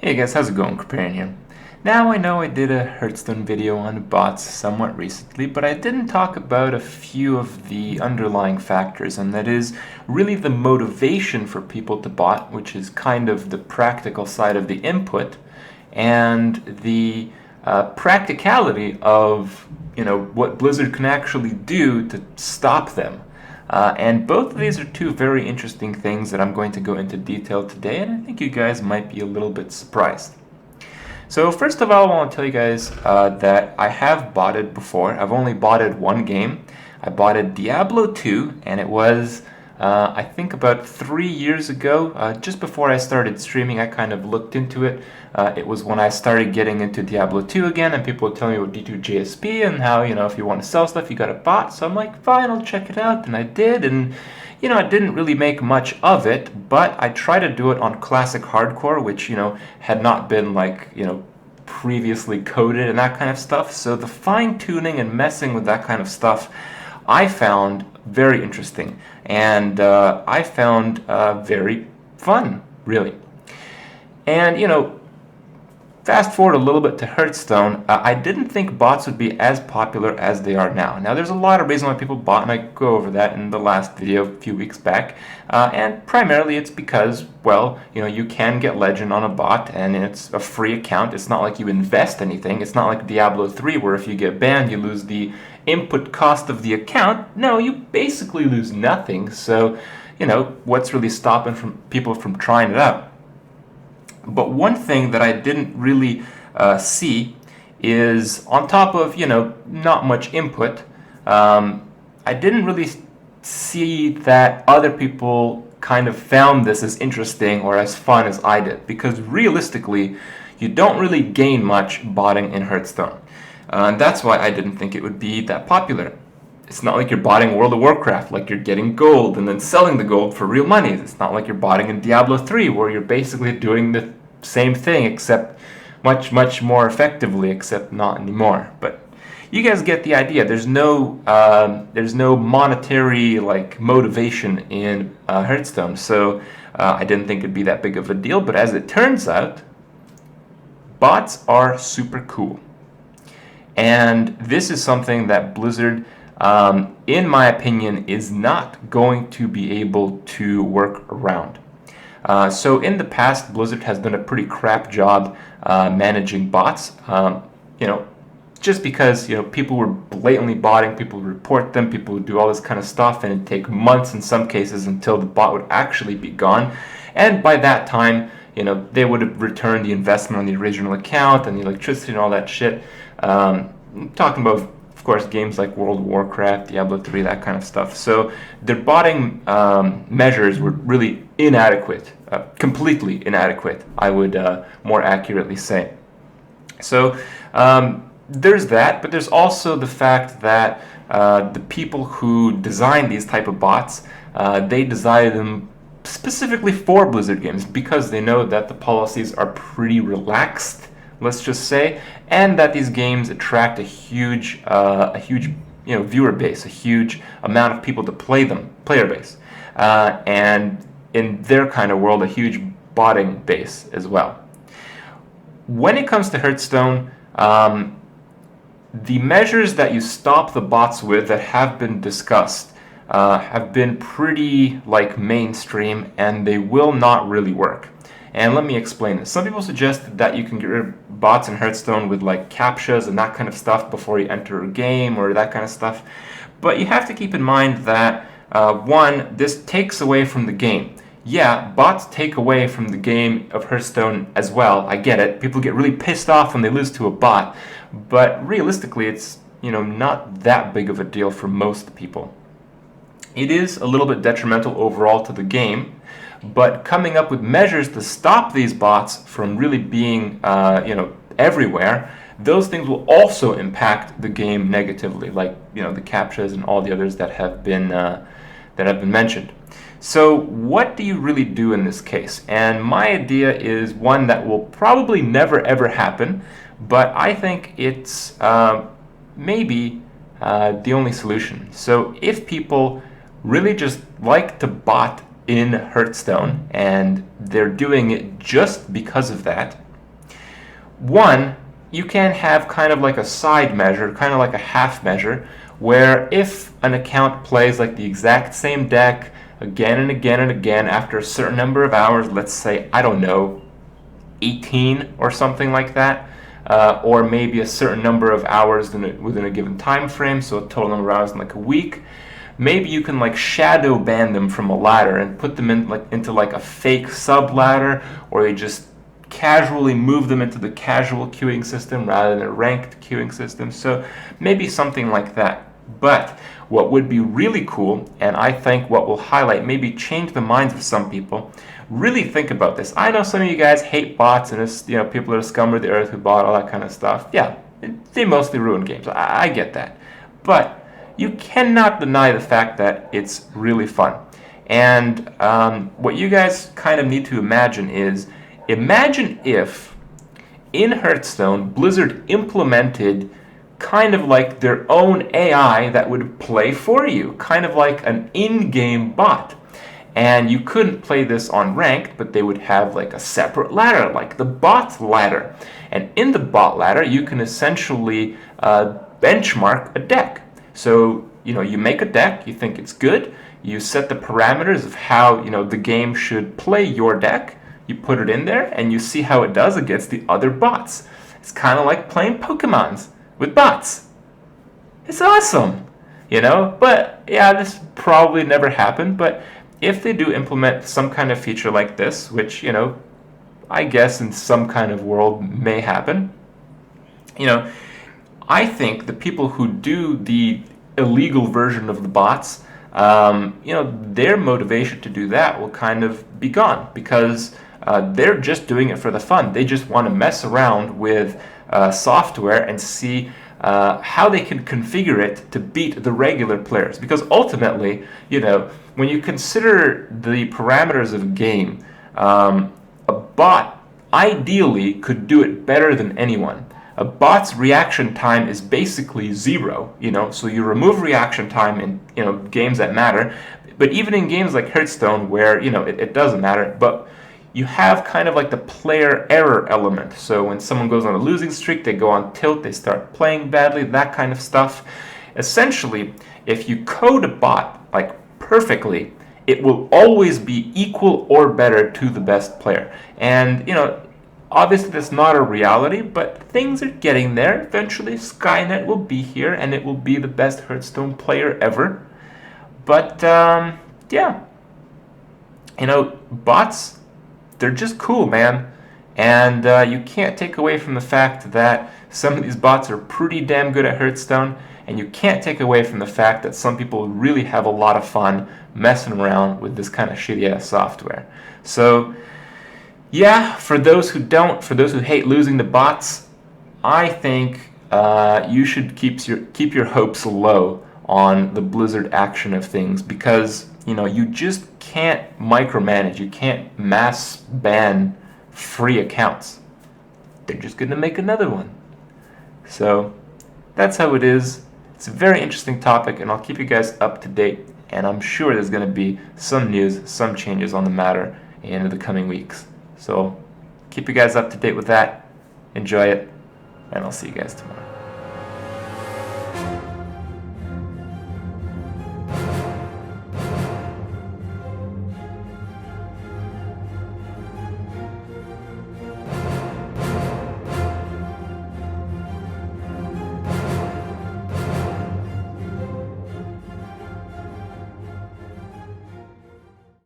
Hey guys, how's it going? Preparing here. Now I know I did a Hearthstone video on bots somewhat recently, but I didn't talk about a few of the underlying factors, and that is really the motivation for people to bot, which is kind of the practical side of the input, and the practicality of what Blizzard can actually do to stop them. And both of these are two very interesting things that I'm going to go into detail today, and I think you guys might be a little bit surprised. So first of all, I want to tell you guys that I have botted before. I've only botted one game. I botted Diablo 2, and it was, I think, about 3 years ago. Just before I started streaming, I kind of looked into it. It was when I started getting into Diablo 2 again, and people were telling me about D2JSP and how, if you want to sell stuff, you got a bot. So I'm like, fine, I'll check it out, and I did, and I didn't really make much of it, but I tried to do it on classic hardcore, which, had not been previously coded and that kind of stuff. So the fine tuning and messing with that kind of stuff, I found very interesting, and I found very fun, really. And, fast forward a little bit to Hearthstone, I didn't think bots would be as popular as they are now. Now, there's a lot of reasons why people bot, and I go over that in the last video a few weeks back. And primarily it's because, well, you can get Legend on a bot, and it's a free account. It's not like you invest anything. It's not like Diablo 3, where if you get banned, you lose the input cost of the account. No, you basically lose nothing. So, what's really stopping people from trying it out? But one thing that I didn't really see is, on top of, not much input, I didn't really see that other people kind of found this as interesting or as fun as I did. Because realistically, you don't really gain much botting in Hearthstone. And that's why I didn't think it would be that popular. It's not like you're botting World of Warcraft, like you're getting gold and then selling the gold for real money. It's not like you're botting in Diablo 3, where you're basically doing the same thing, except much, much more effectively, except not anymore. But you guys get the idea. There's no monetary motivation in Hearthstone, so I didn't think it'd be that big of a deal. But as it turns out, bots are super cool. And this is something that Blizzard, in my opinion, is not going to be able to work around. So in the past, Blizzard has done a pretty crap job managing bots. Just because people were blatantly botting, people would report them, people would do all this kind of stuff, and it'd take months in some cases until the bot would actually be gone. And by that time, they would have returned the investment on the original account and the electricity and all that shit. Talking about, of course, games like World of Warcraft, Diablo 3, that kind of stuff. So their botting measures were really inadequate, completely inadequate, I would more accurately say. So there's that, but there's also the fact that the people who design these type of bots, they design them specifically for Blizzard games because they know that the policies are pretty relaxed, let's just say, and that these games attract a huge viewer base, a huge amount of people to play them, player base, and in their kind of world, a huge botting base as well. When it comes to Hearthstone, the measures that you stop the bots with that have been discussed have been pretty mainstream, and they will not really work. And let me explain this. Some people suggest that you can get rid of bots in Hearthstone with CAPTCHAs and that kind of stuff before you enter a game or that kind of stuff. But you have to keep in mind that, one, this takes away from the game. Yeah, bots take away from the game of Hearthstone as well. I get it. People get really pissed off when they lose to a bot. But realistically, it's not that big of a deal for most people. It is a little bit detrimental overall to the game, but coming up with measures to stop these bots from really being, everywhere, those things will also impact the game negatively, the CAPTCHAs and all the others that have been mentioned. So what do you really do in this case? And my idea is one that will probably never ever happen, but I think it's maybe the only solution. So if people really just like to bot in Hearthstone, and they're doing it just because of that, one, you can have kind of like a side measure, kind of like a half measure, where if an account plays like the exact same deck again and again and again after a certain number of hours, let's say, I don't know, 18 or something like that, or maybe a certain number of hours within a given time frame, so a total number of hours in like a week, maybe you can like shadow ban them from a ladder and put them into like a fake sub ladder, or you just casually move them into the casual queuing system rather than a ranked queuing system. So maybe something like that. But what would be really cool, and I think what will highlight, maybe change the minds of some people, really think about this. I know some of you guys hate bots, and it's, people are scum of the earth who bought all that kind of stuff. Yeah, they mostly ruin games. I get that. But you cannot deny the fact that it's really fun. And what you guys kind of need to imagine is, imagine if in Hearthstone, Blizzard implemented kind of like their own AI that would play for you, kind of like an in-game bot. And you couldn't play this on ranked, but they would have like a separate ladder, like the bot ladder. And in the bot ladder, you can essentially benchmark a deck. So, you make a deck, you think it's good, you set the parameters of how, the game should play your deck, you put it in there, and you see how it does against the other bots. It's kind of like playing Pokemons with bots. It's awesome, But yeah, this probably never happened. But if they do implement some kind of feature like this, which, I guess in some kind of world may happen, I think the people who do the illegal version of the bots, their motivation to do that will kind of be gone, because they're just doing it for the fun. They just want to mess around with software and see how they can configure it to beat the regular players. Because ultimately, when you consider the parameters of a game, a bot ideally could do it better than anyone. A bot's reaction time is basically zero, so you remove reaction time in, games that matter. But even in games like Hearthstone, where, it doesn't matter, but you have kind of like the player error element. So when someone goes on a losing streak, they go on tilt, they start playing badly, that kind of stuff. Essentially, if you code a bot like perfectly, it will always be equal or better to the best player. And, obviously that's not a reality, but things are getting there. Eventually Skynet will be here, and it will be the best Hearthstone player ever. But, yeah. Bots, they're just cool, man. And you can't take away from the fact that some of these bots are pretty damn good at Hearthstone, and you can't take away from the fact that some people really have a lot of fun messing around with this kind of shitty-ass software. So, yeah, for those who hate losing to bots, I think you should keep your hopes low on the Blizzard action of things, because you just can't micromanage. You can't mass ban free accounts. They're just going to make another one. So that's how it is. It's a very interesting topic, and I'll keep you guys up to date. And I'm sure there's going to be some news, some changes on the matter in the coming weeks. So keep you guys up to date with that. Enjoy it, and I'll see you guys tomorrow.